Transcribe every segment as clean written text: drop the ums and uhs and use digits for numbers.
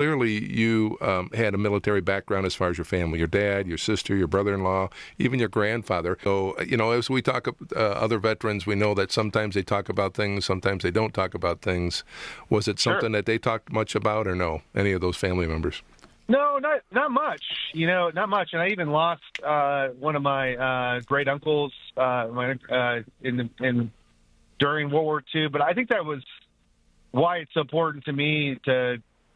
Clearly, you had a military background as far as your family, your dad, your sister, your brother-in-law, even your grandfather. So, as we talk other veterans, we know that sometimes they talk about things, sometimes they don't talk about things. Was it something that they talked much about, or no, any of those family members? No, not much. Not much. And I even lost one of my great uncles during World War II. But I think that was why it's so important to me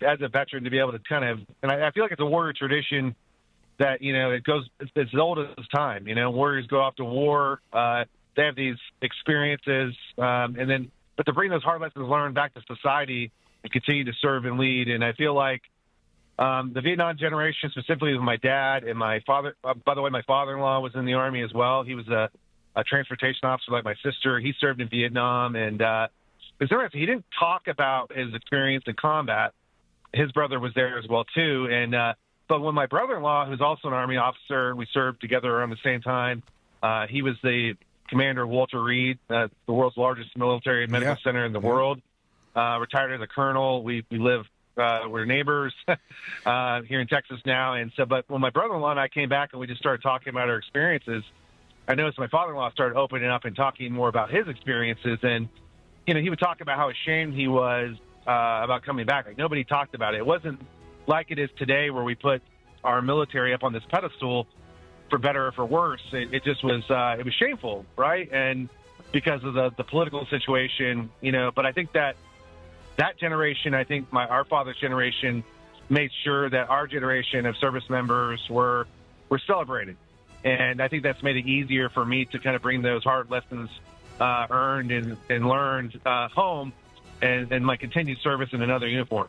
as a veteran, to be able to kind of, and I feel like it's a warrior tradition that, it's as old as time. Warriors go off to war. They have these experiences, but to bring those hard lessons learned back to society and continue to serve and lead. And I feel like the Vietnam generation, specifically with my dad and my father, by the way, my father-in-law was in the Army as well. He was a transportation officer like my sister. He served in Vietnam. And it's interesting. He didn't talk about his experience in combat. His brother was there as well, too. And but when my brother-in-law, who's also an Army officer, we served together around the same time. He was the commander of Walter Reed, the world's largest military medical center in the world. Retired as a colonel. We live, we're neighbors here in Texas now. And so, but when my brother-in-law and I came back and we just started talking about our experiences, I noticed my father-in-law started opening up and talking more about his experiences. And, he would talk about how ashamed he was about coming back. Like, nobody talked about it. It wasn't like it is today, where we put our military up on this pedestal for better or for worse. It just was, it was shameful, right? And because of the political situation, but I think that generation, I think our father's generation made sure that our generation of service members were celebrated. And I think that's made it easier for me to kind of bring those hard lessons earned and learned home and my continued service in another uniform.